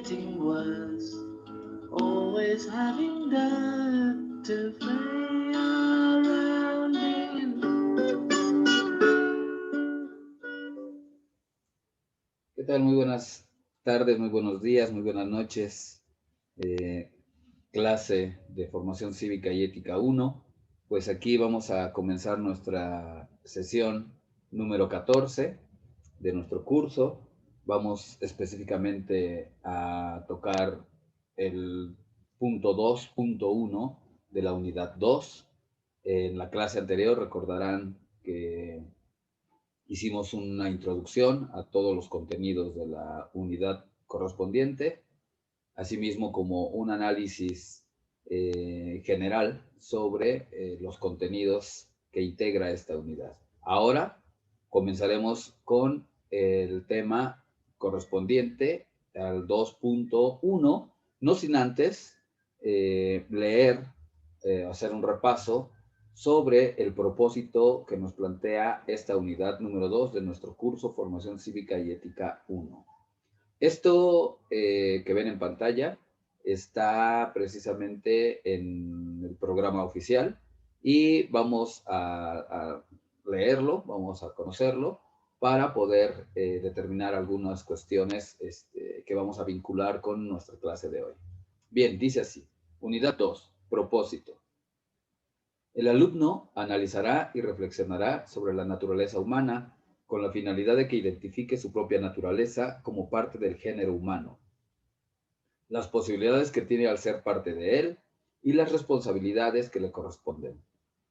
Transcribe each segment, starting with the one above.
getting worse. Always having dirt to play around in. ¿Qué tal? Muy buenas tardes, muy buenos días, muy buenas noches. Eh, Clase de Formación Cívica y Ética 1. Pues aquí vamos a comenzar nuestra sesión número 14 de nuestro curso. Vamos específicamente a tocar el punto 2.1 de la unidad 2. En la clase anterior recordarán que hicimos una introducción a todos los contenidos de la unidad correspondiente, asimismo como un análisis general sobre los contenidos que integra esta unidad. Ahora comenzaremos con el tema correspondiente al 2.1, no sin antes leer, hacer un repaso sobre el propósito que nos plantea esta unidad número 2 de nuestro curso Formación Cívica y Ética 1. Esto que ven en pantalla está precisamente en el programa oficial y vamos a leerlo, vamos a conocerlo para poder determinar algunas cuestiones que vamos a vincular con nuestra clase de hoy. Bien, dice así, unidad 2, propósito. El alumno analizará y reflexionará sobre la naturaleza humana con la finalidad de que identifique su propia naturaleza como parte del género humano, las posibilidades que tiene al ser parte de él y las responsabilidades que le corresponden,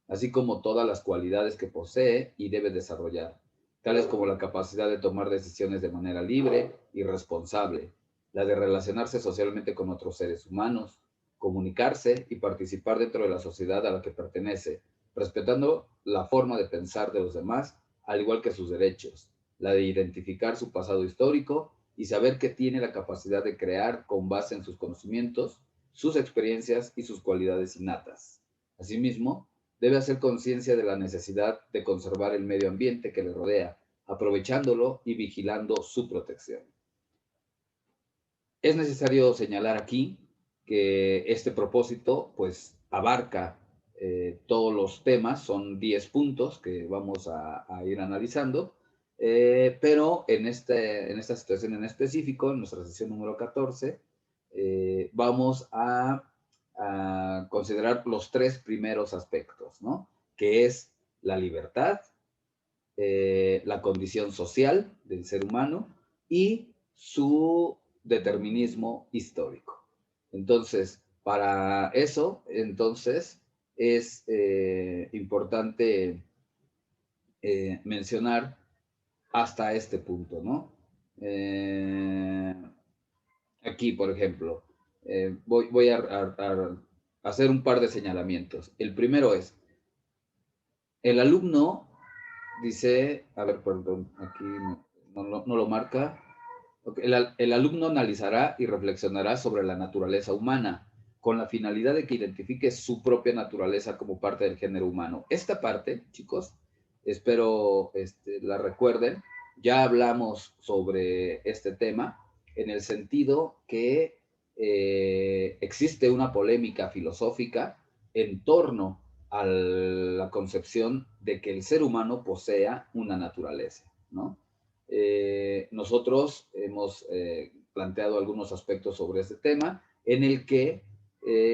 así como todas las cualidades que posee y debe desarrollar, tales como la capacidad de tomar decisiones de manera libre y responsable, la de relacionarse socialmente con otros seres humanos, comunicarse y participar dentro de la sociedad a la que pertenece, respetando la forma de pensar de los demás, al igual que sus derechos, la de identificar su pasado histórico y saber que tiene la capacidad de crear con base en sus conocimientos, sus experiencias y sus cualidades innatas. Asimismo, debe hacer conciencia de la necesidad de conservar el medio ambiente que le rodea, aprovechándolo y vigilando su protección. Es necesario señalar aquí que este propósito pues abarca todos los temas, son 10 puntos que vamos a ir analizando, pero en esta situación en específico, en nuestra sesión número 14, vamos a considerar los tres primeros aspectos, ¿no? Que es la libertad, la condición social del ser humano y su determinismo histórico. Entonces, para eso, entonces, es importante mencionar hasta este punto, ¿no? Eh, Aquí, por ejemplo, voy a hacer un par de señalamientos. El primero es, el alumno dice, a ver, perdón, aquí no lo marca. Okay, el alumno analizará y reflexionará sobre la naturaleza humana, con la finalidad de que identifique su propia naturaleza como parte del género humano. Esta parte, chicos, espero la recuerden. Ya hablamos sobre este tema en el sentido que existe una polémica filosófica en torno a la concepción de que el ser humano posea una naturaleza, ¿no? Nosotros hemos planteado algunos aspectos sobre este tema en el que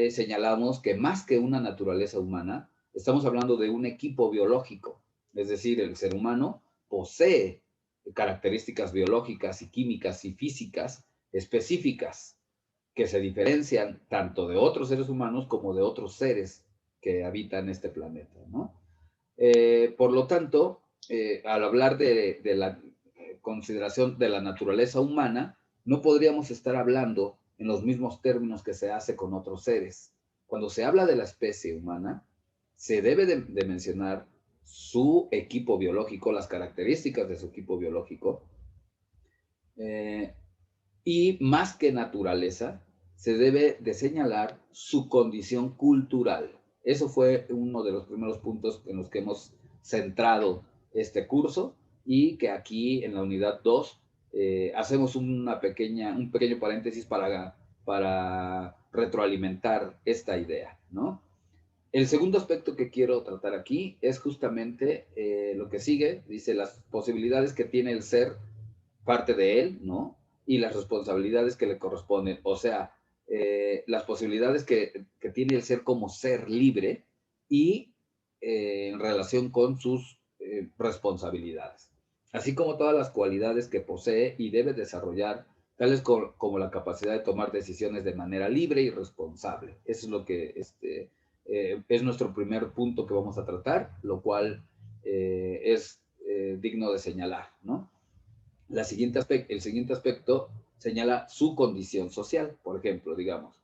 señalamos que más que una naturaleza humana, estamos hablando de un equipo biológico, es decir, el ser humano posee características biológicas y químicas y físicas específicas que se diferencian tanto de otros seres humanos como de otros seres que habitan este planeta, ¿no? Por lo tanto, al hablar de la consideración de la naturaleza humana, no podríamos estar hablando en los mismos términos que se hace con otros seres. Cuando se habla de la especie humana, se debe de mencionar su equipo biológico, las características de su equipo biológico, eh, y más que naturaleza, se debe de señalar su condición cultural. Eso fue uno de los primeros puntos en los que hemos centrado este curso y que aquí en la unidad 2 hacemos un pequeño paréntesis para retroalimentar esta idea, ¿no? El segundo aspecto que quiero tratar aquí es justamente lo que sigue, dice las posibilidades que tiene el ser parte de él, ¿no? Y las responsabilidades que le corresponden, o sea, las posibilidades que tiene el ser como ser libre y en relación con sus responsabilidades, así como todas las cualidades que posee y debe desarrollar, tales como la capacidad de tomar decisiones de manera libre y responsable. Eso es lo que es nuestro primer punto que vamos a tratar, lo cual es digno de señalar, ¿no? El siguiente aspecto señala su condición social, por ejemplo, digamos,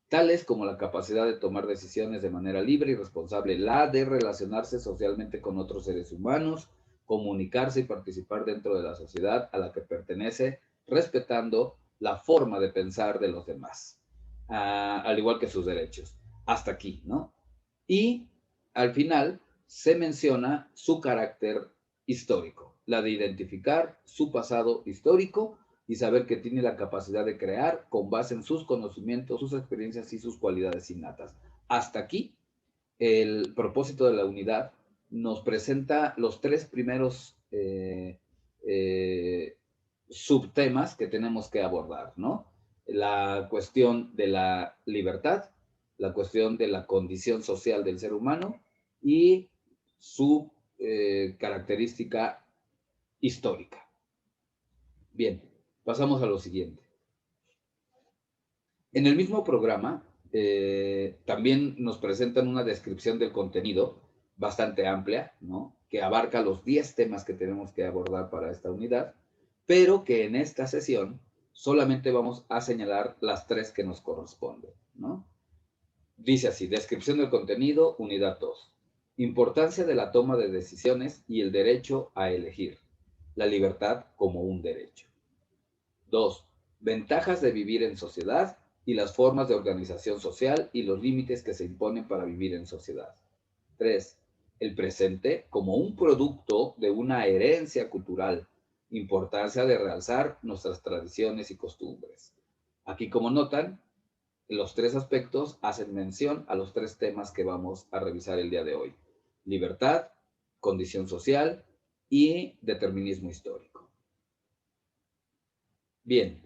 tales como la capacidad de tomar decisiones de manera libre y responsable, la de relacionarse socialmente con otros seres humanos, comunicarse y participar dentro de la sociedad a la que pertenece, respetando la forma de pensar de los demás, al igual que sus derechos. Hasta aquí, ¿no? Y al final se menciona su carácter histórico, la de identificar su pasado histórico y saber que tiene la capacidad de crear con base en sus conocimientos, sus experiencias y sus cualidades innatas. Hasta aquí, el propósito de la unidad nos presenta los tres primeros subtemas que tenemos que abordar, ¿no? La cuestión de la libertad, la cuestión de la condición social del ser humano y su característica histórica. Bien, pasamos a lo siguiente. En el mismo programa también nos presentan una descripción del contenido bastante amplia, ¿no? Que abarca los 10 temas que tenemos que abordar para esta unidad, pero que en esta sesión solamente vamos a señalar las 3 que nos corresponden, ¿no? Dice así, descripción del contenido, unidad 2. Importancia de la toma de decisiones y el derecho a elegir. La libertad como un derecho. 2. Ventajas de vivir en sociedad y las formas de organización social y los límites que se imponen para vivir en sociedad. 3. El presente como un producto de una herencia cultural. Importancia de realzar nuestras tradiciones y costumbres. Aquí, como notan, los 3 aspectos hacen mención a los 3 temas que vamos a revisar el día de hoy. Libertad, condición social y determinismo histórico. Bien,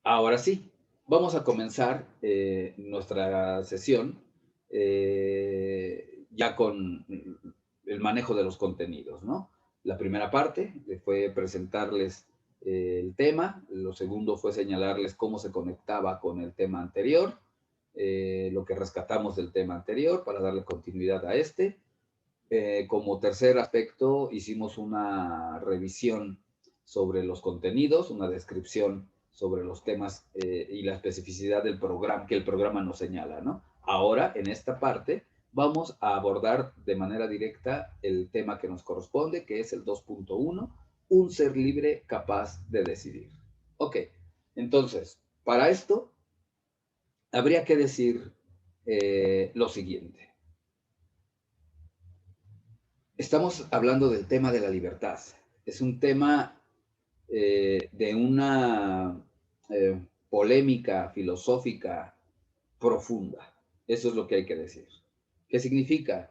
ahora sí, vamos a comenzar nuestra sesión ya con el manejo de los contenidos, ¿no? La primera parte fue presentarles el tema, lo segundo fue señalarles cómo se conectaba con el tema anterior, lo que rescatamos del tema anterior para darle continuidad a este. Como tercer aspecto, hicimos una revisión sobre los contenidos, una descripción sobre los temas y la especificidad del programa, que el programa nos señala, ¿no? Ahora, en esta parte, vamos a abordar de manera directa el tema que nos corresponde, que es el 2.1, un ser libre capaz de decidir. Ok, entonces, para esto, habría que decir lo siguiente. Estamos hablando del tema de la libertad. Es un tema de una polémica filosófica profunda. Eso es lo que hay que decir. ¿Qué significa?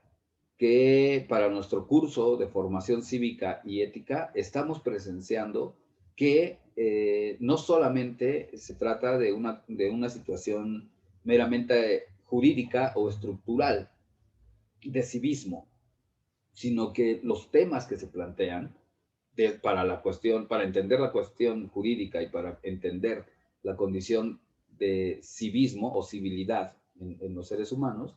Que para nuestro curso de formación cívica y ética estamos presenciando que no solamente se trata de una situación meramente jurídica o estructural de civismo, sino que los temas que se plantean para entender la cuestión jurídica y para entender la condición de civismo o civilidad en los seres humanos,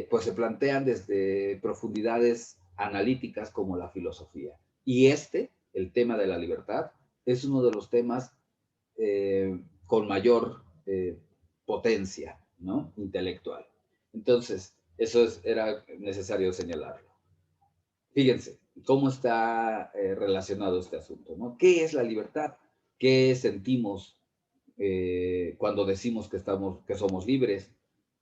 pues se plantean desde profundidades analíticas como la filosofía. Y el tema de la libertad, es uno de los temas con mayor potencia, ¿no? Intelectual. Entonces, era necesario señalarlo. Fíjense cómo está relacionado este asunto, ¿no? ¿Qué es la libertad? ¿Qué sentimos cuando decimos que somos libres?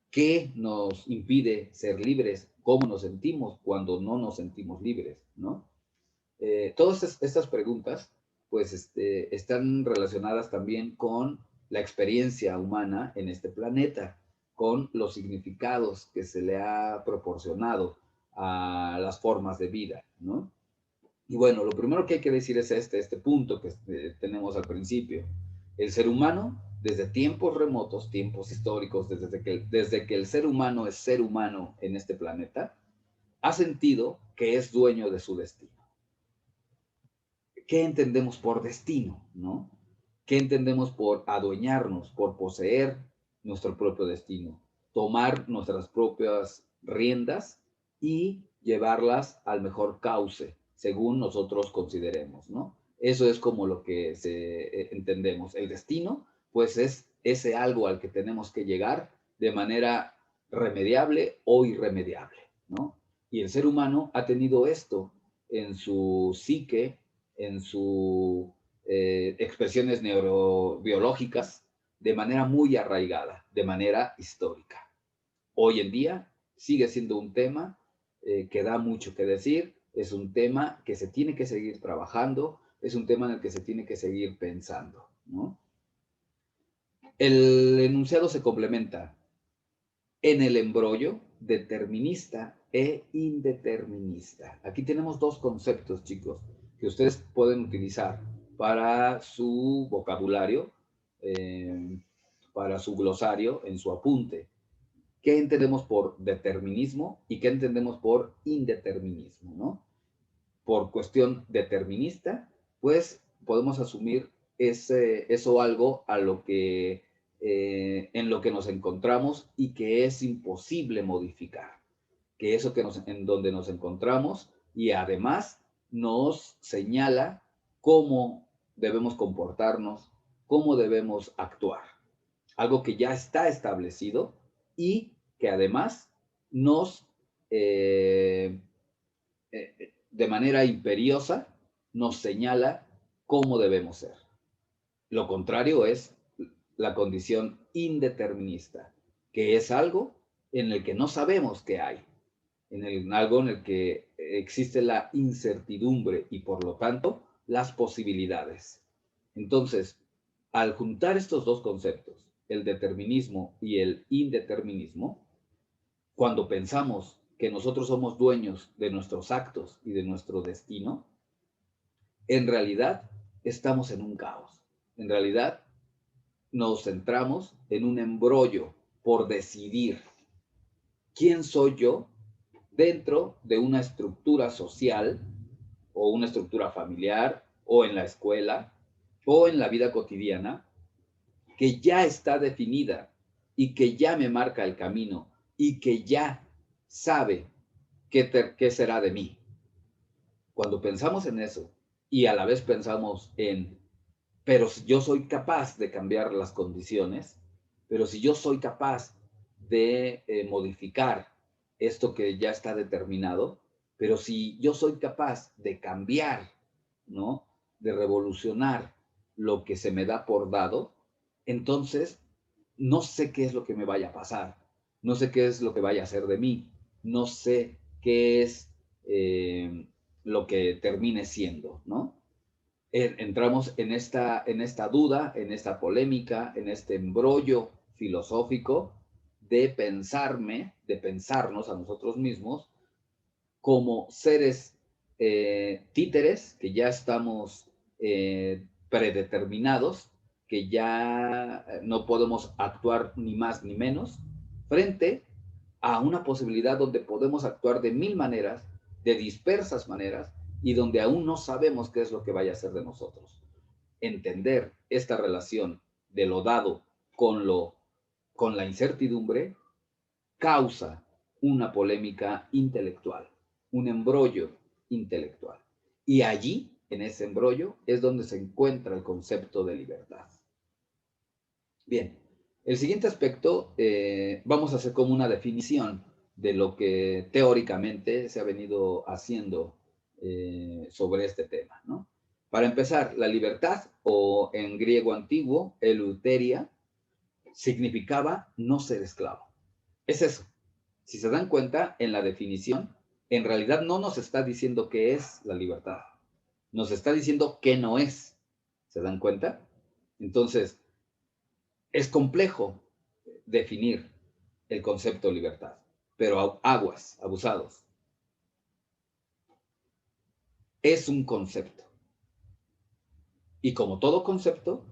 ¿Qué nos impide ser libres? ¿Cómo nos sentimos cuando no nos sentimos libres? ¿No? Todas estas preguntas pues están relacionadas también con la experiencia humana en este planeta, con los significados que se le ha proporcionado a las formas de vida, ¿no? Y bueno, lo primero que hay que decir es este punto que tenemos al principio. El ser humano, desde tiempos remotos, tiempos históricos, desde que el ser humano es ser humano en este planeta, ha sentido que es dueño de su destino. ¿Qué entendemos por destino, no? ¿Qué entendemos por adueñarnos, por poseer nuestro propio destino? Tomar nuestras propias riendas y llevarlas al mejor cauce, según nosotros consideremos, ¿no? Eso es como lo que entendemos. El destino, pues es ese algo al que tenemos que llegar de manera remediable o irremediable, ¿no? Y el ser humano ha tenido esto en su psique, en sus expresiones neurobiológicas, de manera muy arraigada, de manera histórica. Hoy en día sigue siendo un tema que da mucho que decir, es un tema que se tiene que seguir trabajando, es un tema en el que se tiene que seguir pensando, ¿no? El enunciado se complementa en el embrollo determinista e indeterminista. Aquí tenemos dos conceptos, chicos, que ustedes pueden utilizar para su vocabulario, para su glosario, en su apunte. ¿Qué entendemos por determinismo y qué entendemos por indeterminismo, ¿no? Por cuestión determinista, pues podemos asumir eso algo a lo que en lo que nos encontramos y que es imposible modificar, que eso en donde nos encontramos y además nos señala cómo debemos comportarnos, cómo debemos actuar, algo que ya está establecido y que además nos de manera imperiosa nos señala cómo debemos ser. Lo contrario es la condición indeterminista, que es algo en el que no sabemos qué hay, algo en el que existe la incertidumbre y por lo tanto las posibilidades. Entonces, al juntar estos dos conceptos, el determinismo y el indeterminismo, cuando pensamos que nosotros somos dueños de nuestros actos y de nuestro destino, en realidad estamos en un caos. En realidad nos centramos en un embrollo por decidir quién soy yo dentro de una estructura social o una estructura familiar o en la escuela o en la vida cotidiana que ya está definida y que ya me marca el camino y que ya sabe qué será de mí. Cuando pensamos en eso y a la vez pensamos en, pero si yo soy capaz de cambiar las condiciones, pero si yo soy capaz de modificar esto que ya está determinado, pero si yo soy capaz de cambiar, ¿no? De revolucionar lo que se me da por dado, entonces no sé qué es lo que me vaya a pasar, no sé qué es lo que vaya a hacer de mí, no sé qué es lo que termine siendo, ¿no? Entramos en esta duda, en esta polémica, en este embrollo filosófico de pensarnos a nosotros mismos como seres títeres, que ya estamos predeterminados, que ya no podemos actuar ni más ni menos, frente a una posibilidad donde podemos actuar de mil maneras, de dispersas maneras, y donde aún no sabemos qué es lo que vaya a ser de nosotros. Entender esta relación de lo dado con la incertidumbre causa una polémica intelectual, un embrollo intelectual. Y allí, en ese embrollo, es donde se encuentra el concepto de libertad. Bien, el siguiente aspecto, vamos a hacer como una definición de lo que teóricamente se ha venido haciendo sobre este tema, ¿no? Para empezar, la libertad, o en griego antiguo, eleuteria, significaba no ser esclavo. Es eso. Si se dan cuenta, en la definición, en realidad no nos está diciendo qué es la libertad. Nos está diciendo qué no es. ¿Se dan cuenta? Entonces, es complejo definir el concepto de libertad, pero aguas, abusados. Es un concepto. Y como todo concepto,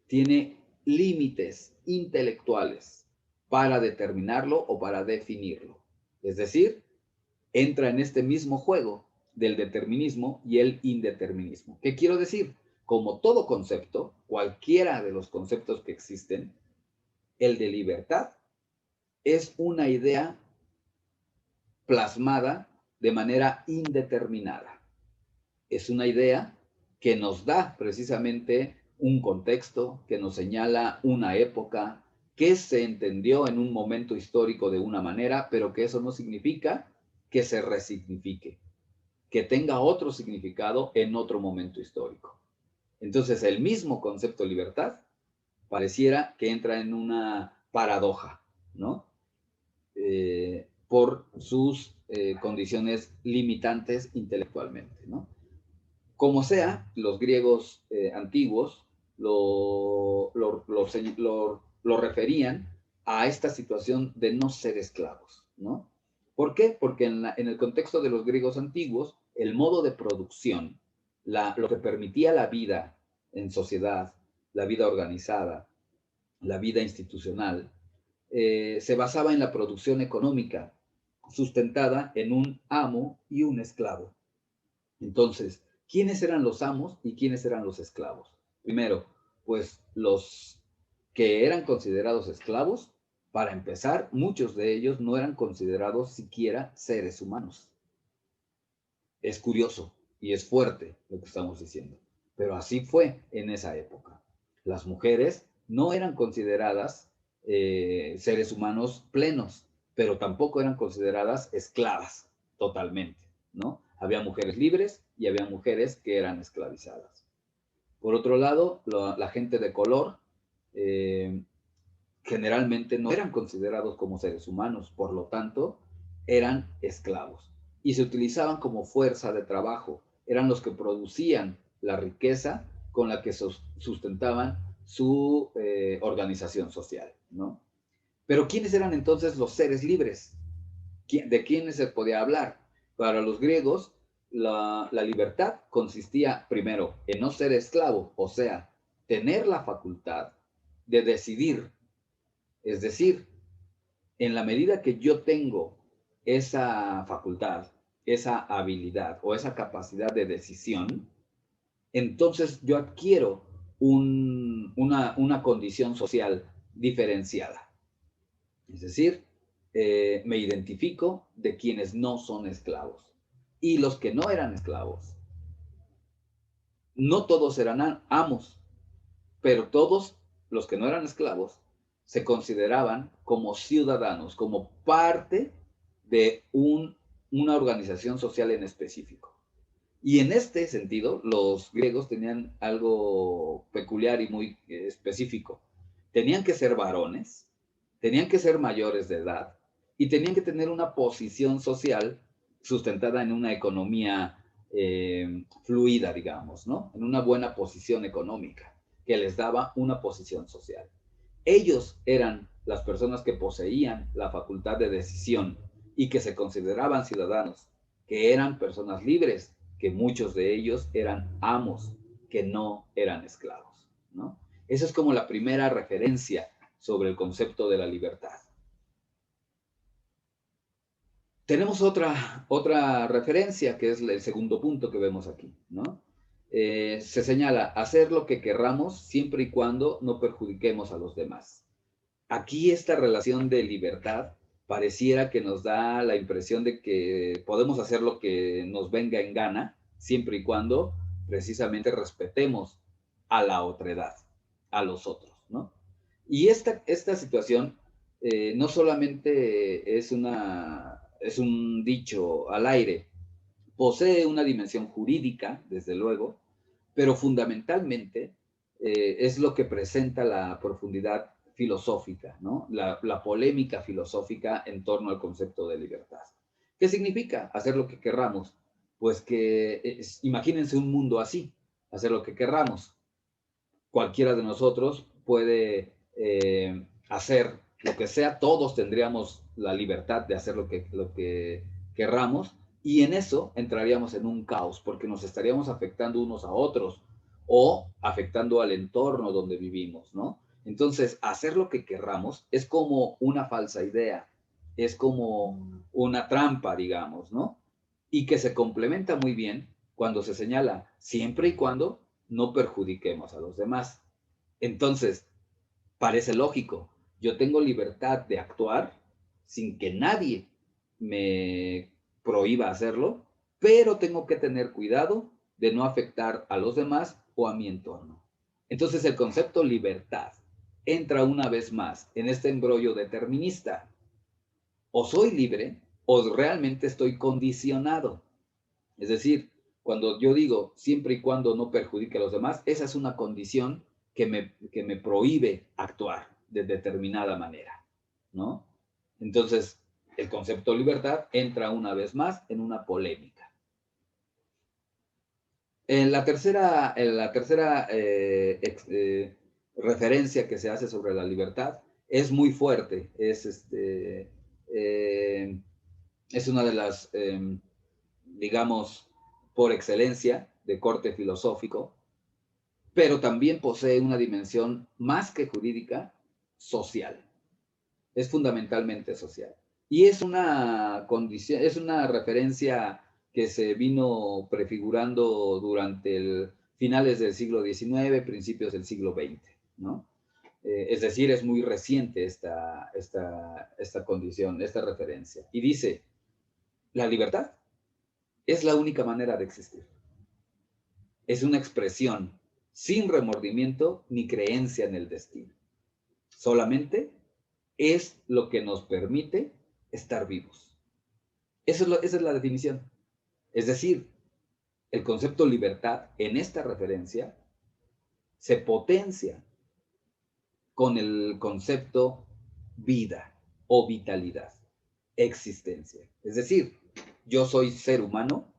tiene límites intelectuales para determinarlo o para definirlo. Es decir, entra en este mismo juego del determinismo y el indeterminismo. ¿Qué quiero decir? Como todo concepto, cualquiera de los conceptos que existen, el de libertad es una idea plasmada de manera indeterminada. Es una idea que nos da precisamente un contexto, que nos señala una época, que se entendió en un momento histórico de una manera, pero que eso no significa que se resignifique, que tenga otro significado en otro momento histórico. Entonces, el mismo concepto de libertad pareciera que entra en una paradoja, ¿no? Por sus condiciones limitantes intelectualmente, ¿no? Como sea, los griegos antiguos lo referían a esta situación de no ser esclavos, ¿no? ¿Por qué? Porque en el contexto de los griegos antiguos, el modo de producción, lo que permitía la vida en sociedad, la vida organizada, la vida institucional, se basaba en la producción económica, sustentada en un amo y un esclavo. Entonces, ¿quiénes eran los amos y quiénes eran los esclavos? Primero, pues los que eran considerados esclavos, para empezar, muchos de ellos no eran considerados siquiera seres humanos. Es curioso y es fuerte lo que estamos diciendo, pero así fue en esa época. Las mujeres no eran consideradas seres humanos plenos, pero tampoco eran consideradas esclavas totalmente, ¿no? Había mujeres libres y había mujeres que eran esclavizadas. Por otro lado, la gente de color eh, generalmente no eran considerados como seres humanos, por lo tanto, eran esclavos y se utilizaban como fuerza de trabajo. Eran los que producían la riqueza con la que sustentaban su organización social, ¿no? Pero ¿quiénes eran entonces los seres libres? ¿De quiénes se podía hablar? Para los griegos, la libertad consistía primero en no ser esclavo, o sea, tener la facultad de decidir. Es decir, en la medida que yo tengo esa facultad, esa habilidad o esa capacidad de decisión, entonces yo adquiero una condición social diferenciada. Es decir, me identifico de quienes no son esclavos. Y los que no eran esclavos, no todos eran amos, pero todos los que no eran esclavos se consideraban como ciudadanos, como parte de una organización social en específico. Y en este sentido, los griegos tenían algo peculiar y muy específico. Tenían que ser varones, tenían que ser mayores de edad y tenían que tener una posición social sustentada en una economía fluida, digamos, ¿no? En una buena posición económica que les daba una posición social. Ellos eran las personas que poseían la facultad de decisión y que se consideraban ciudadanos, que eran personas libres, que muchos de ellos eran amos, que no eran esclavos, ¿no? Esa es como la primera referencia sobre el concepto de la libertad. Tenemos otra referencia, que es el segundo punto que vemos aquí, ¿no? Se señala hacer lo que querramos siempre y cuando no perjudiquemos a los demás. Aquí esta relación de libertad pareciera que nos da la impresión de que podemos hacer lo que nos venga en gana, siempre y cuando precisamente respetemos a la otredad, a los otros, ¿no? Y esta situación no solamente es un dicho al aire, posee una dimensión jurídica, desde luego, pero fundamentalmente es lo que presenta la profundidad filosófica, ¿no? La polémica filosófica en torno al concepto de libertad. ¿Qué significa hacer lo que querramos? Pues que imagínense un mundo así, hacer lo que querramos. cualquiera de nosotros puede hacer lo que sea, todos tendríamos la libertad de hacer lo que querramos, y en eso entraríamos en un caos, porque nos estaríamos afectando unos a otros o afectando al entorno donde vivimos, ¿no? Entonces, hacer lo que querramos es como una falsa idea, es como una trampa, digamos, ¿no? Y que se complementa muy bien cuando se señala siempre y cuando no perjudiquemos a los demás. Entonces, parece lógico. Yo tengo libertad de actuar sin que nadie me prohíba hacerlo, pero tengo que tener cuidado de no afectar a los demás o a mi entorno. Entonces, el concepto libertad entra una vez más en este embrollo determinista. O soy libre o realmente estoy condicionado. Es decir, cuando yo digo siempre y cuando no perjudique a los demás, esa es una condición que me prohíbe actuar de determinada manera, ¿no? Entonces, el concepto de libertad entra una vez más en una polémica. En la tercera referencia que se hace sobre la libertad es muy fuerte, es una de las, digamos, por excelencia, de corte filosófico, pero también posee una dimensión más que jurídica, social. Es fundamentalmente social. Y es una condición, es una referencia que se vino prefigurando durante finales del siglo XIX, principios del siglo XX, ¿no? Es decir, es muy reciente esta condición, esta referencia. Y dice, la libertad es la única manera de existir. Es una expresión sin remordimiento ni creencia en el destino. Solamente es lo que nos permite estar vivos. Esa es la definición. Es decir, el concepto libertad en esta referencia se potencia con el concepto vida o vitalidad, existencia. Es decir, yo soy ser humano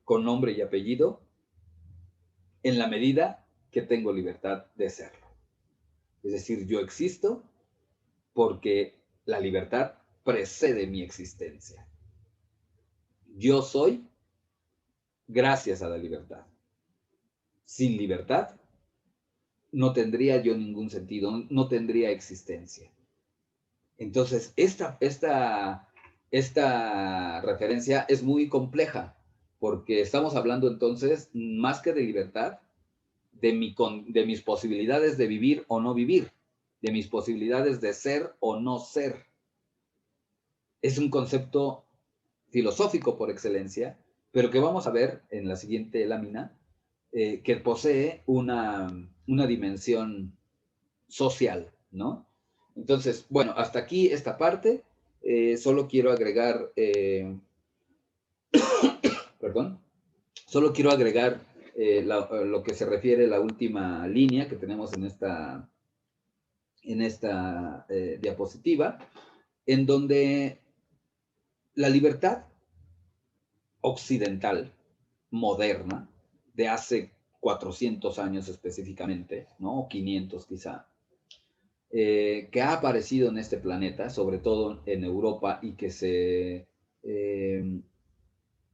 con nombre y apellido en la medida que tengo libertad de serlo. Es decir, yo existo porque la libertad precede mi existencia. Yo soy gracias a la libertad. Sin libertad no tendría yo ningún sentido, no tendría existencia. Entonces, esta referencia es muy compleja, porque estamos hablando entonces, más que de libertad, de mis posibilidades de vivir o no vivir, de mis posibilidades de ser o no ser. Es un concepto filosófico por excelencia, pero que vamos a ver en la siguiente lámina, que posee una dimensión social, ¿no? Entonces, bueno, hasta aquí esta parte. Solo quiero agregar, perdón, solo quiero agregar lo que se refiere a la última línea que tenemos en esta diapositiva, en donde la libertad occidental, moderna, de hace 400 años específicamente, ¿no? O 500 quizá, que ha aparecido en este planeta, sobre todo en Europa, y que se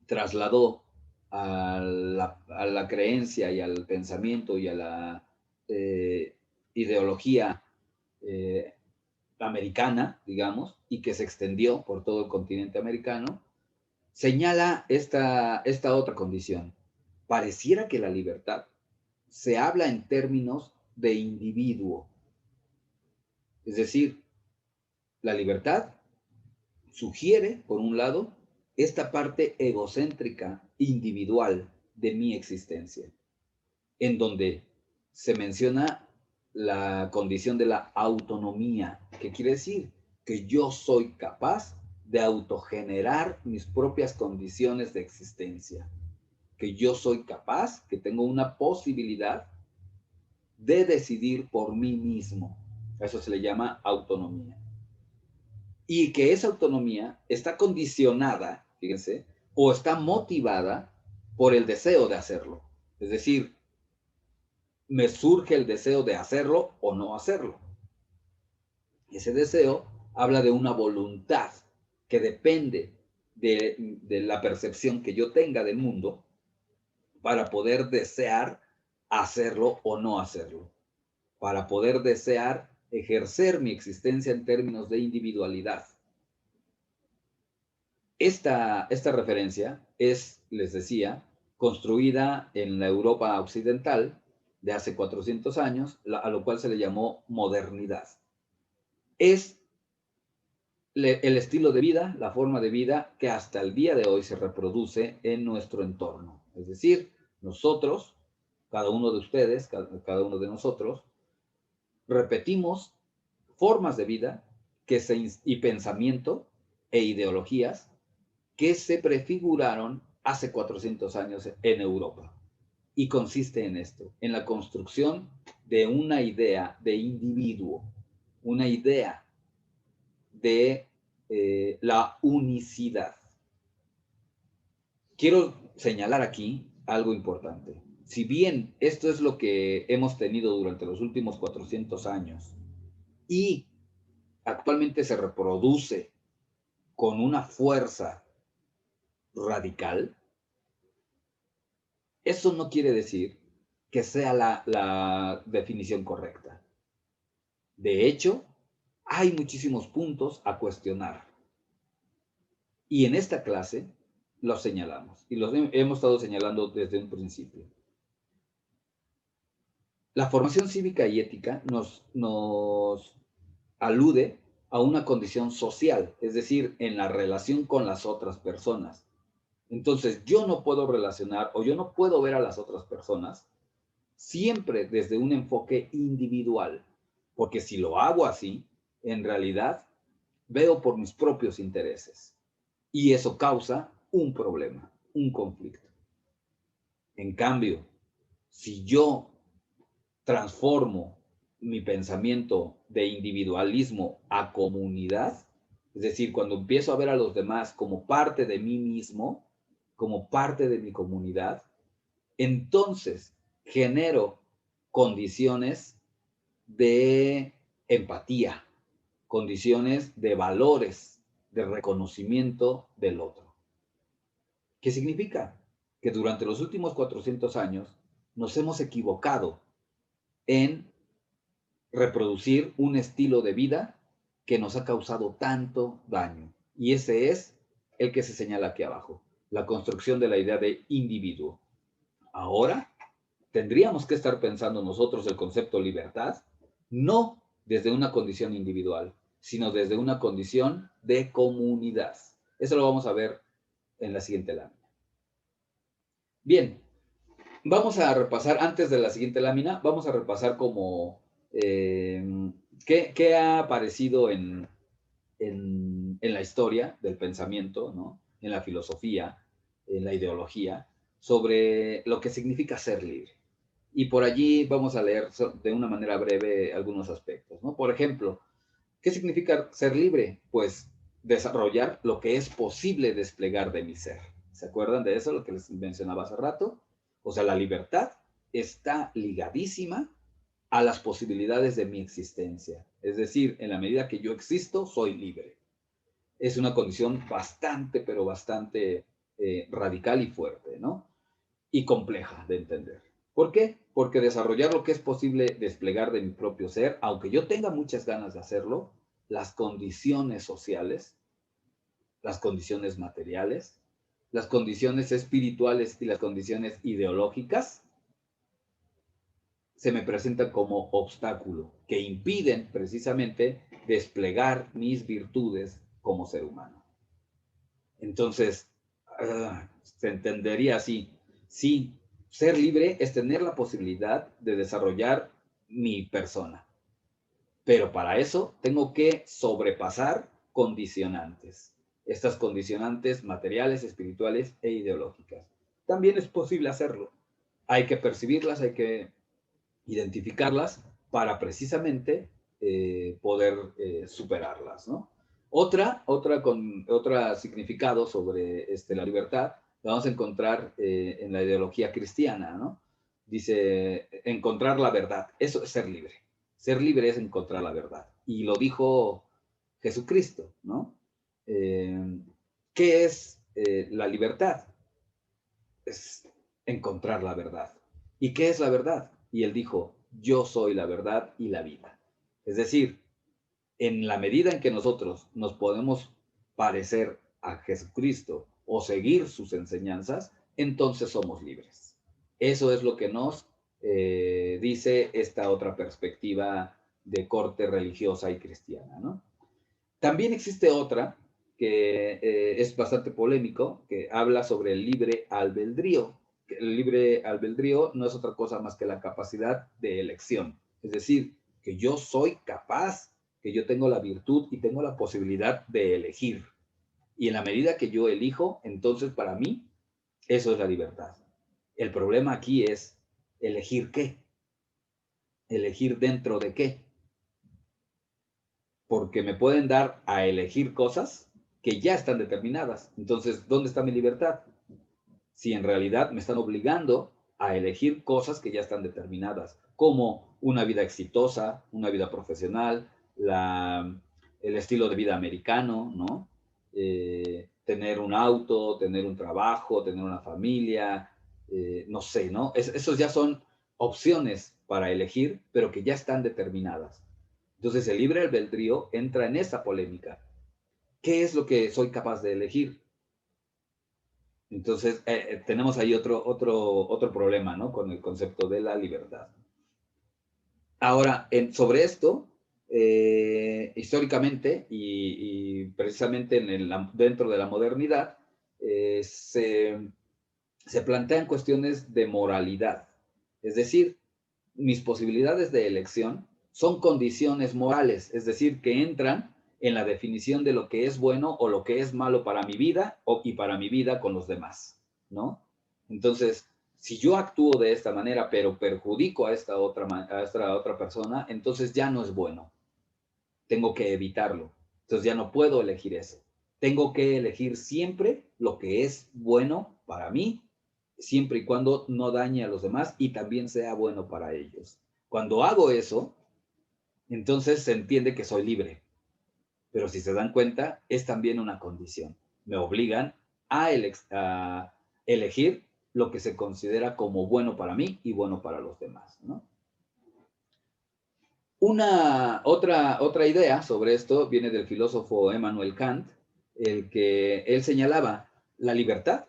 trasladó a la creencia y al pensamiento y a la ideología americana, digamos, y que se extendió por todo el continente americano, señala esta otra condición. Pareciera que la libertad se habla en términos de individuo. Es decir, la libertad sugiere, por un lado, esta parte egocéntrica, individual de mi existencia, en donde se menciona la condición de la autonomía, que quiere decir que yo soy capaz de autogenerar mis propias condiciones de existencia, que yo soy capaz, que tengo una posibilidad de decidir por mí mismo. A eso se le llama autonomía. Y que esa autonomía está condicionada, fíjense, o está motivada por el deseo de hacerlo. Es decir, me surge el deseo de hacerlo o no hacerlo. Ese deseo habla de una voluntad que depende de la percepción que yo tenga del mundo para poder desear hacerlo o no hacerlo, para poder desear ejercer mi existencia en términos de individualidad. Esta referencia es, les decía, construida en la Europa occidental de hace 400 años, a lo cual se le llamó modernidad. Es el estilo de vida, la forma de vida que hasta el día de hoy se reproduce en nuestro entorno. Es decir, nosotros, cada uno de ustedes, cada uno de nosotros, repetimos formas de vida y pensamiento e ideologías que se prefiguraron hace 400 años en Europa. Y consiste en esto, en la construcción de una idea de individuo, una idea de la unicidad. Quiero señalar aquí algo importante. Si bien esto es lo que hemos tenido durante los últimos 400 años y actualmente se reproduce con una fuerza radical, eso no quiere decir que sea la definición correcta. De hecho, hay muchísimos puntos a cuestionar. Y en esta clase los señalamos. Y los hemos estado señalando desde un principio. La formación cívica y ética nos alude a una condición social, es decir, en la relación con las otras personas. Entonces, yo no puedo relacionar o yo no puedo ver a las otras personas siempre desde un enfoque individual, porque si lo hago así, en realidad veo por mis propios intereses y eso causa un problema, un conflicto. En cambio, si yo transformo mi pensamiento de individualismo a comunidad, es decir, cuando empiezo a ver a los demás como parte de mí mismo, como parte de mi comunidad, entonces genero condiciones de empatía, condiciones de valores, de reconocimiento del otro. ¿Qué significa? Que durante los últimos 400 años nos hemos equivocado en reproducir un estilo de vida que nos ha causado tanto daño. Y ese es el que se señala aquí abajo, la construcción de la idea de individuo. Ahora, tendríamos que estar pensando nosotros el concepto libertad, no desde una condición individual, sino desde una condición de comunidad. Eso lo vamos a ver en la siguiente lámina. Bien, vamos a repasar, antes de la siguiente lámina, vamos a repasar como qué ha aparecido en la historia del pensamiento, ¿no? En la filosofía, en la ideología, sobre lo que significa ser libre. Y por allí vamos a leer de una manera breve algunos aspectos, ¿no? Por ejemplo, ¿qué significa ser libre? Pues desarrollar lo que es posible desplegar de mi ser. ¿Se acuerdan de eso, lo que les mencionaba hace rato? O sea, la libertad está ligadísima a las posibilidades de mi existencia. Es decir, en la medida que yo existo, soy libre. Es una condición bastante, pero bastante radical y fuerte, ¿no? Y compleja de entender. ¿Por qué? Porque desarrollar lo que es posible desplegar de mi propio ser, aunque yo tenga muchas ganas de hacerlo, las condiciones sociales, las condiciones materiales, las condiciones espirituales y las condiciones ideológicas se me presentan como obstáculo, que impiden precisamente desplegar mis virtudes como ser humano. Entonces, se entendería así. Sí, ser libre es tener la posibilidad de desarrollar mi persona. Pero para eso tengo que sobrepasar condicionantes. Estas condicionantes materiales, espirituales e ideológicas. También es posible hacerlo. Hay que percibirlas, hay que identificarlas para precisamente poder superarlas, ¿no? Otra significado sobre la libertad la vamos a encontrar en la ideología cristiana, ¿no? dice, encontrar la verdad. Eso es ser libre. Ser libre es encontrar la verdad. Y lo dijo Jesucristo, ¿no? ¿Qué es la libertad? Es encontrar la verdad. ¿Y qué es la verdad? Y él dijo, yo soy la verdad y la vida. Es decir, en la medida en que nosotros nos podemos parecer a Jesucristo o seguir sus enseñanzas, entonces somos libres. Eso es lo que nos dice esta otra perspectiva de corte religiosa y cristiana, ¿no? También existe otra que es bastante polémico, que habla sobre el libre albedrío. El libre albedrío no es otra cosa más que la capacidad de elección. Es decir, que yo soy capaz, que yo tengo la virtud y tengo la posibilidad de elegir. Y en la medida que yo elijo, entonces para mí, eso es la libertad. El problema aquí es elegir qué, elegir dentro de qué, porque me pueden dar a elegir cosas que ya están determinadas. Entonces, ¿dónde está mi libertad? Si en realidad me están obligando a elegir cosas que ya están determinadas, como una vida exitosa, una vida profesional, el estilo de vida americano, ¿no? Tener un auto, tener un trabajo, tener una familia, no sé, ¿no? Esos ya son opciones para elegir, pero que ya están determinadas. Entonces el libre albedrío entra en esa polémica. ¿Qué es lo que soy capaz de elegir? Entonces tenemos ahí otro problema, ¿no? Con el concepto de la libertad. Ahora, sobre esto, históricamente y precisamente dentro de la modernidad, se plantean cuestiones de moralidad. Es decir, mis posibilidades de elección son condiciones morales, es decir, que entran en la definición de lo que es bueno o lo que es malo para mi vida y para mi vida con los demás, ¿no? Entonces, si yo actúo de esta manera, pero perjudico a esta otra persona, entonces ya no es bueno. Tengo que evitarlo. Entonces ya no puedo elegir eso. Tengo que elegir siempre lo que es bueno para mí, siempre y cuando no dañe a los demás y también sea bueno para ellos. Cuando hago eso, entonces se entiende que soy libre. Pero si se dan cuenta, es también una condición. Me obligan a elegir lo que se considera como bueno para mí y bueno para los demás, ¿no? Otra idea sobre esto viene del filósofo Immanuel Kant, el que él señalaba, la libertad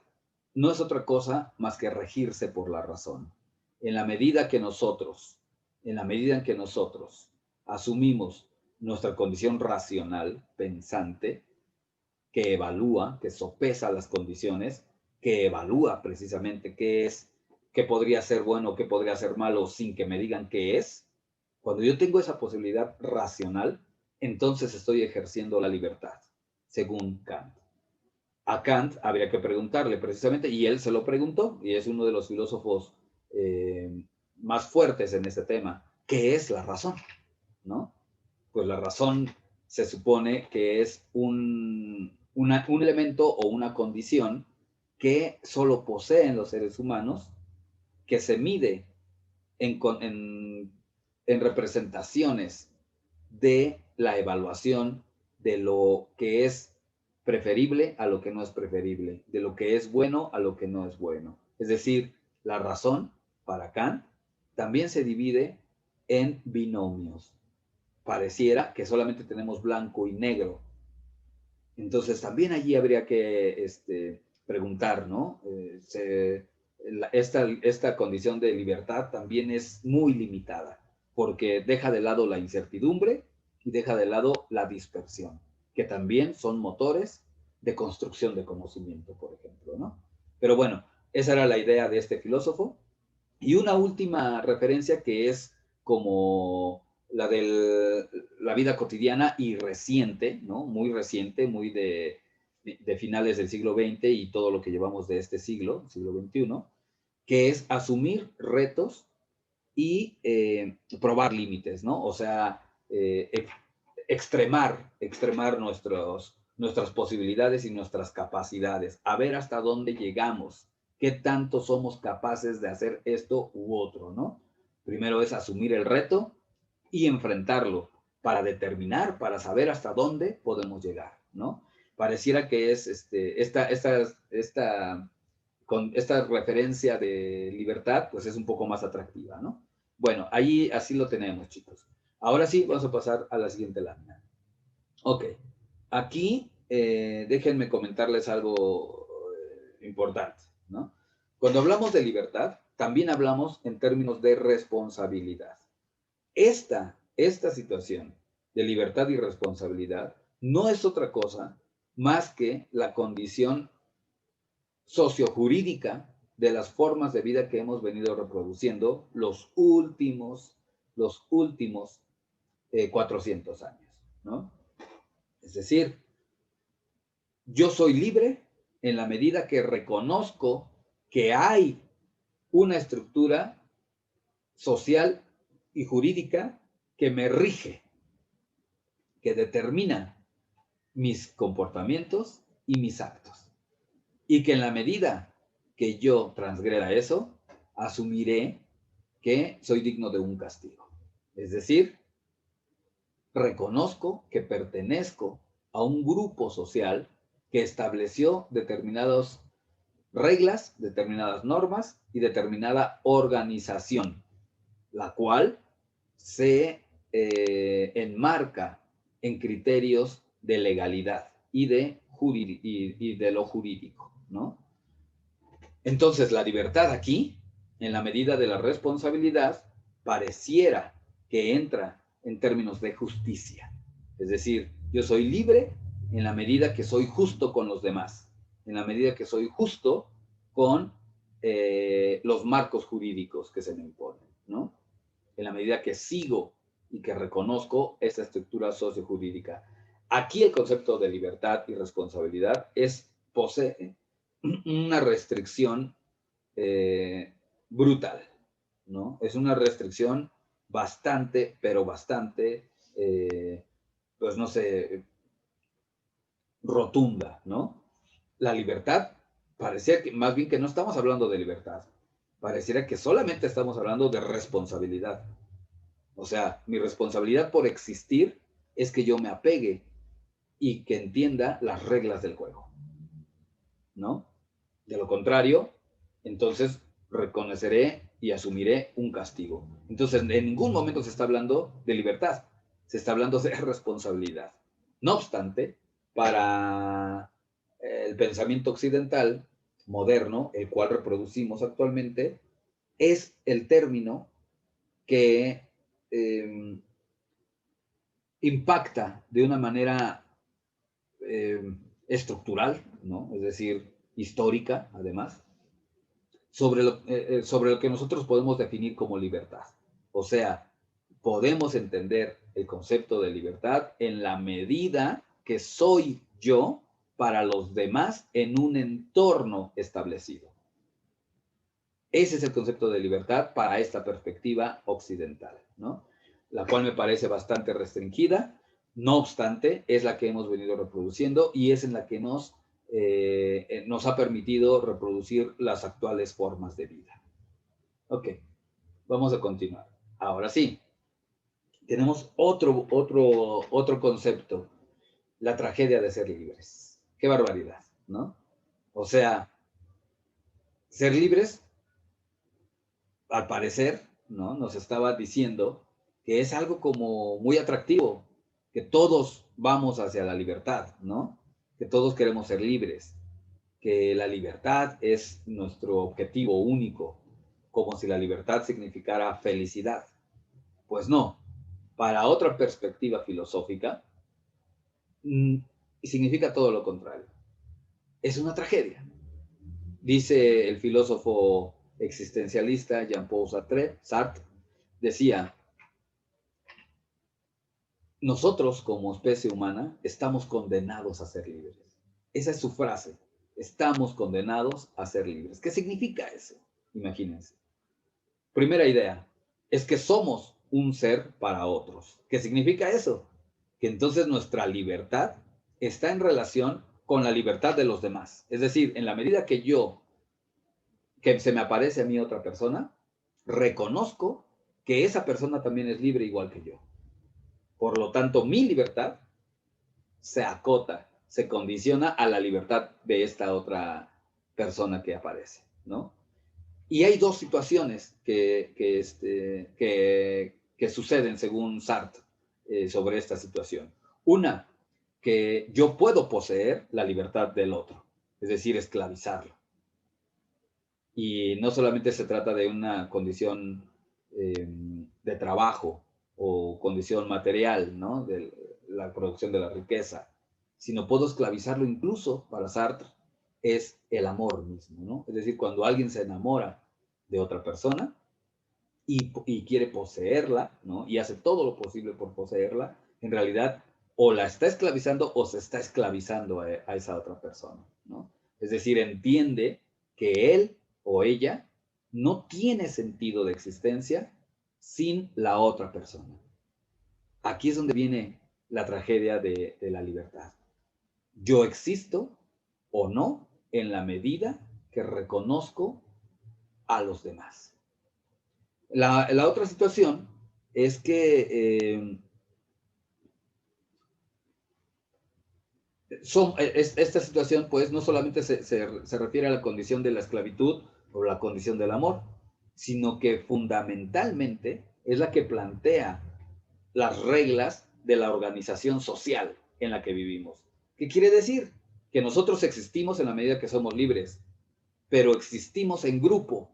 no es otra cosa más que regirse por la razón. En la medida en que nosotros asumimos nuestra condición racional, pensante, que evalúa, que sopesa las condiciones, que evalúa precisamente qué podría ser bueno, qué podría ser malo sin que me digan qué es. Cuando yo tengo esa posibilidad racional, entonces estoy ejerciendo la libertad, según Kant. A Kant habría que preguntarle precisamente, y él se lo preguntó, y es uno de los filósofos más fuertes en este tema, ¿qué es la razón? ¿No? Pues la razón se supone que es un elemento o una condición que solo poseen los seres humanos, que se mide en representaciones de la evaluación de lo que es preferible a lo que no es preferible, de lo que es bueno a lo que no es bueno. Es decir, la razón, para Kant, también se divide en binomios. Pareciera que solamente tenemos blanco y negro. Entonces también allí habría que preguntar, ¿no? Esta condición de libertad también es muy limitada, porque deja de lado la incertidumbre y deja de lado la dispersión, que también son motores de construcción de conocimiento, por ejemplo, ¿no? Pero bueno, esa era la idea de este filósofo. Y una última referencia que es como la de la vida cotidiana y reciente, ¿no? Muy reciente, muy de finales del siglo XX y todo lo que llevamos de este siglo XXI, que es asumir retos y probar límites, ¿no? O sea, extremar nuestras posibilidades y nuestras capacidades, a ver hasta dónde llegamos qué tanto somos capaces de hacer esto u otro, ¿no? Primero es asumir el reto y enfrentarlo para determinar, para saber hasta dónde podemos llegar, ¿no? Pareciera que es con esta referencia de libertad, pues es un poco más atractiva, ¿no? Bueno, ahí así lo tenemos, chicos. Ahora sí, vamos a pasar a la siguiente lámina. Ok, aquí déjenme comentarles algo importante, ¿no? Cuando hablamos de libertad, también hablamos en términos de responsabilidad. Esta situación de libertad y responsabilidad no es otra cosa más que la condición sociojurídica de las formas de vida que hemos venido reproduciendo los últimos 400 años, ¿no? Es decir, yo soy libre en la medida que reconozco que hay una estructura social y jurídica que me rige, que determina mis comportamientos y mis actos. Y que en la medida que yo transgreda eso, asumiré que soy digno de un castigo. Es decir, reconozco que pertenezco a un grupo social que estableció determinadas reglas, determinadas normas y determinada organización, la cual se enmarca en criterios de legalidad y de lo jurídico, ¿no? Entonces, la libertad aquí, en la medida de la responsabilidad, pareciera que entra en términos de justicia. Es decir, yo soy libre en la medida que soy justo con los demás, en la medida que soy justo con los marcos jurídicos que se me imponen, ¿no? En la medida que sigo y que reconozco esta estructura sociojurídica. Aquí el concepto de libertad y responsabilidad posee una restricción brutal, ¿no? Es una restricción bastante, pero bastante, pues no sé, rotunda, ¿no? La libertad, parecía que más bien que no estamos hablando de libertad, pareciera que solamente estamos hablando de responsabilidad. O sea, mi responsabilidad por existir es que yo me apegue y que entienda las reglas del juego, ¿no? De lo contrario, entonces reconoceré y asumiré un castigo. Entonces, en ningún momento se está hablando de libertad, se está hablando de responsabilidad. No obstante, para el pensamiento occidental moderno, el cual reproducimos actualmente, es el término que impacta de una manera estructural, ¿no? Es decir, histórica, además, sobre lo que nosotros podemos definir como libertad. O sea, podemos entender el concepto de libertad en la medida que soy yo para los demás en un entorno establecido. Ese es el concepto de libertad para esta perspectiva occidental, ¿no? La cual me parece bastante restringida. No obstante, es la que hemos venido reproduciendo y es en la que nos ha permitido reproducir las actuales formas de vida. Ok, vamos a continuar. Ahora sí, tenemos otro concepto, la tragedia de ser libres. Qué barbaridad, ¿no? O sea, ser libres, al parecer, ¿no? Nos estaba diciendo que es algo como muy atractivo, que todos vamos hacia la libertad, ¿no? Que todos queremos ser libres, que la libertad es nuestro objetivo único, como si la libertad significara felicidad. Pues no, para otra perspectiva filosófica, significa todo lo contrario. Es una tragedia. Dice el filósofo existencialista Jean-Paul Sartre, decía, nosotros como especie humana estamos condenados a ser libres. Esa es su frase, estamos condenados a ser libres. ¿Qué significa eso? Imagínense. Primera idea, es que somos un ser para otros. ¿Qué significa eso? Que entonces nuestra libertad está en relación con la libertad de los demás. Es decir, en la medida que yo que se me aparece a mí otra persona, reconozco que esa persona también es libre igual que yo. Por lo tanto, mi libertad se acota, se condiciona a la libertad de esta otra persona que aparece, ¿no? Y hay dos situaciones que suceden según Sartre sobre esta situación. Una, que yo puedo poseer la libertad del otro, es decir, esclavizarlo. Y no solamente se trata de una condición de trabajo o condición material, ¿no? De la producción de la riqueza, sino puedo esclavizarlo incluso, para Sartre, es el amor mismo, ¿no? Es decir, cuando alguien se enamora de otra persona y quiere poseerla, ¿no? Y hace todo lo posible por poseerla, en realidad o la está esclavizando o se está esclavizando a esa otra persona, ¿no? Es decir, entiende que él o ella no tiene sentido de existencia sin la otra persona. Aquí es donde viene la tragedia de la libertad. Yo existo o no en la medida que reconozco a los demás. La otra situación es que esta situación pues no solamente se refiere a la condición de la esclavitud o la condición del amor, sino que fundamentalmente es la que plantea las reglas de la organización social en la que vivimos. ¿Qué quiere decir? Que nosotros existimos en la medida que somos libres, pero existimos en grupo,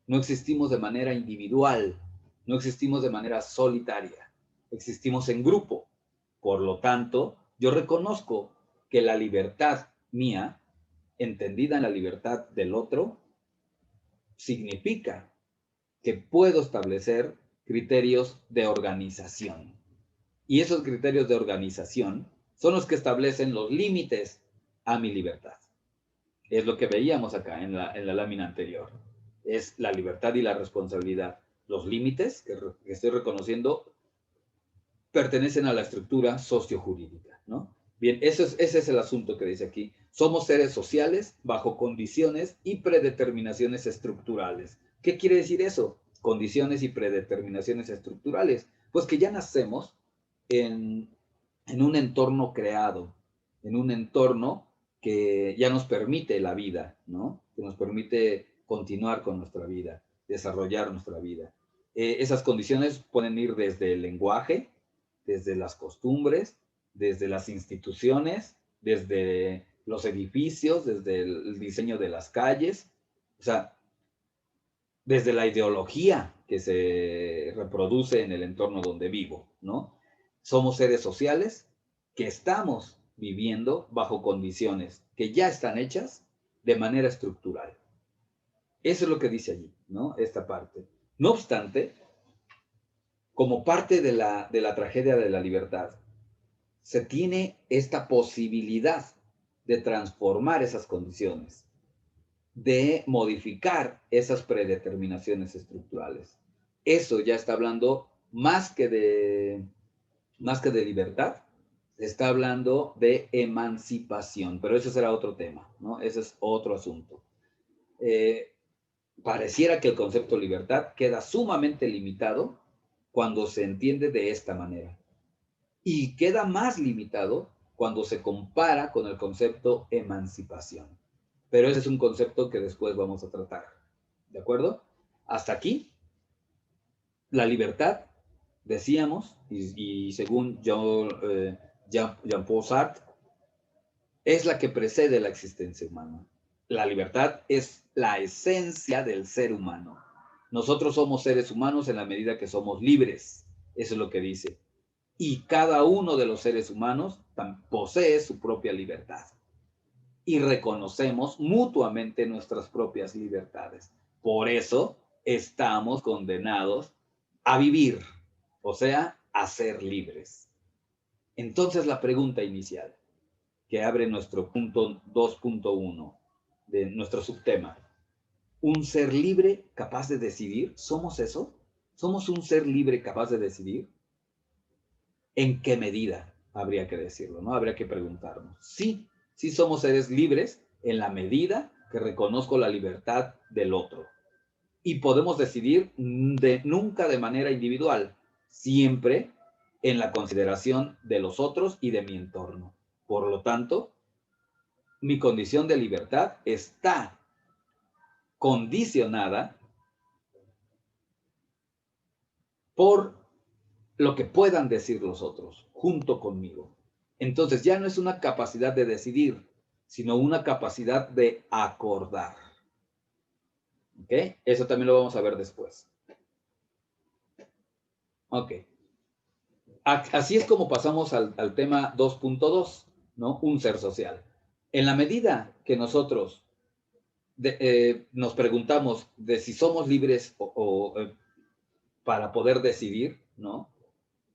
no existimos de manera individual, no existimos de manera solitaria, existimos en grupo. Por lo tanto, yo reconozco que la libertad mía, entendida en la libertad del otro, significa que puedo establecer criterios de organización. Y esos criterios de organización son los que establecen los límites a mi libertad. Es lo que veíamos acá en la lámina anterior. Es la libertad y la responsabilidad. Los límites que estoy reconociendo pertenecen a la estructura sociojurídica, ¿no? Bien, ese es el asunto que dice aquí. Somos seres sociales bajo condiciones y predeterminaciones estructurales. ¿Qué quiere decir eso? Condiciones y predeterminaciones estructurales. Pues que ya nacemos en un entorno creado, en un entorno que ya nos permite la vida, ¿no? Que nos permite continuar con nuestra vida, desarrollar nuestra vida. Esas condiciones pueden ir desde el lenguaje, desde las costumbres, desde las instituciones, desde los edificios, desde el diseño de las calles, o sea, desde la ideología que se reproduce en el entorno donde vivo, ¿no? Somos seres sociales que estamos viviendo bajo condiciones que ya están hechas de manera estructural. Eso es lo que dice allí, ¿no? Esta parte. No obstante, como parte de la tragedia de la libertad, se tiene esta posibilidad de transformar esas condiciones, de modificar esas predeterminaciones estructurales. Eso ya está hablando más que de libertad, está hablando de emancipación, pero eso será otro tema, ¿no? Ese es otro asunto. Pareciera que el concepto de libertad queda sumamente limitado cuando se entiende de esta manera. Y queda más limitado cuando se compara con el concepto emancipación. Pero ese es un concepto que después vamos a tratar. ¿De acuerdo? Hasta aquí, la libertad, decíamos, y según Jean-Paul Sartre, es la que precede la existencia humana. La libertad es la esencia del ser humano. Nosotros somos seres humanos en la medida que somos libres. Eso es lo que dice. Y cada uno de los seres humanos posee su propia libertad. Y reconocemos mutuamente nuestras propias libertades. Por eso estamos condenados a vivir, o sea, a ser libres. Entonces la pregunta inicial, que abre nuestro punto 2.1 de nuestro subtema. ¿Un ser libre capaz de decidir? ¿Somos eso? ¿Somos un ser libre capaz de decidir? ¿En qué medida? Habría que decirlo, ¿no? Habría que preguntarnos. Sí, sí somos seres libres en la medida que reconozco la libertad del otro. Y podemos decidir nunca de manera individual, siempre en la consideración de los otros y de mi entorno. Por lo tanto, mi condición de libertad está condicionada por lo que puedan decir los otros, junto conmigo. Entonces ya no es una capacidad de decidir, sino una capacidad de acordar. ¿Ok? Eso también lo vamos a ver después. Ok. Así es como pasamos al tema 2.2, ¿no? Un ser social. En la medida que nosotros nos preguntamos de si somos libres para poder decidir, ¿no?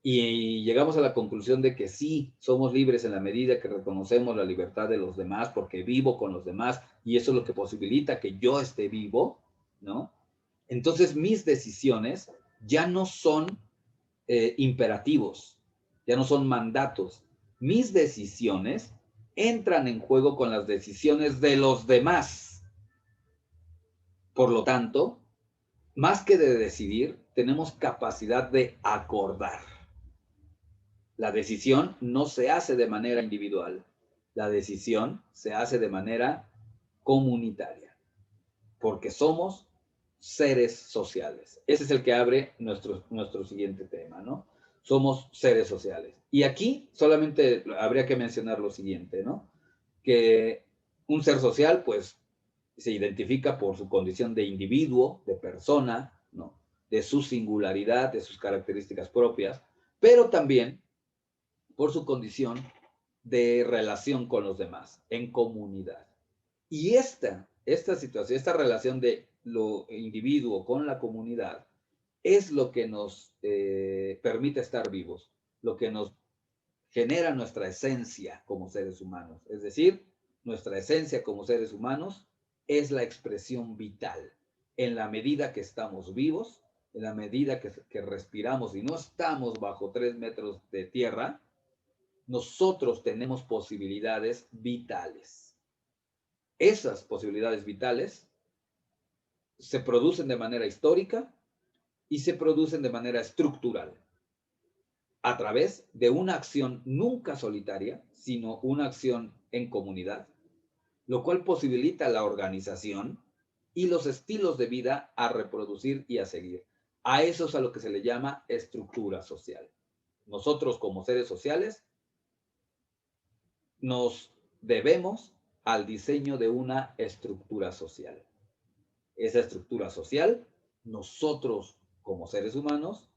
Y llegamos a la conclusión de que sí, somos libres en la medida que reconocemos la libertad de los demás, porque vivo con los demás, y eso es lo que posibilita que yo esté vivo, ¿no? Entonces mis decisiones ya no son imperativos, ya no son mandatos. Mis decisiones entran en juego con las decisiones de los demás. Por lo tanto, más que de decidir, tenemos capacidad de acordar. La decisión no se hace de manera individual, la decisión se hace de manera comunitaria, porque somos seres sociales. Ese es el que abre nuestro siguiente tema, ¿no? Somos seres sociales. Y aquí solamente habría que mencionar lo siguiente, ¿no? Que un ser social, pues, se identifica por su condición de individuo, de persona, ¿no? De su singularidad, de sus características propias, pero también por su condición de relación con los demás, en comunidad. Y esta situación, esta relación de lo individuo con la comunidad, es lo que nos permite estar vivos, lo que nos genera nuestra esencia como seres humanos. Es decir, nuestra esencia como seres humanos es la expresión vital. En la medida que estamos vivos, en la medida que respiramos y no estamos bajo 3 metros de tierra, nosotros tenemos posibilidades vitales. Esas posibilidades vitales se producen de manera histórica y se producen de manera estructural, a través de una acción nunca solitaria, sino una acción en comunidad, lo cual posibilita la organización y los estilos de vida a reproducir y a seguir. A eso es a lo que se le llama estructura social. Nosotros como seres sociales nos debemos al diseño de una estructura social. Esa estructura social, nosotros como seres humanos,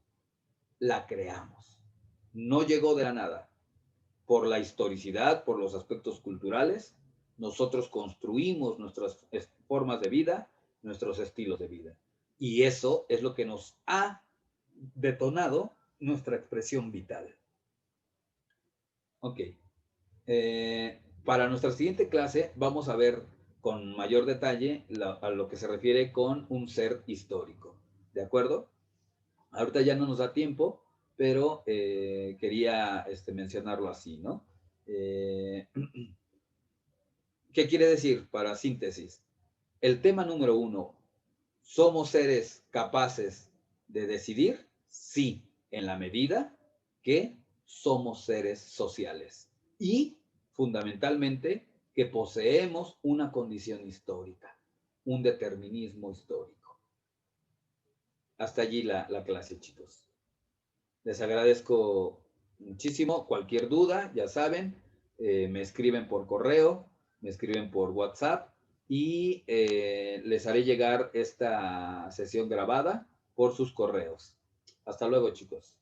la creamos. No llegó de la nada. Por la historicidad, por los aspectos culturales, nosotros construimos nuestras formas de vida, nuestros estilos de vida. Y eso es lo que nos ha detonado nuestra expresión vital. Ok. Para nuestra siguiente clase vamos a ver con mayor detalle a lo que se refiere con un ser histórico. ¿De acuerdo? Ahorita ya no nos da tiempo, pero quería mencionarlo así, ¿no? ¿Qué quiere decir para síntesis? El tema número 1, ¿somos seres capaces de decidir? Sí, en la medida que somos seres sociales. Y, fundamentalmente, que poseemos una condición histórica, un determinismo histórico. Hasta allí la clase, chicos. Les agradezco muchísimo. Cualquier duda, ya saben, me escriben por correo, me escriben por WhatsApp y les haré llegar esta sesión grabada por sus correos. Hasta luego, chicos.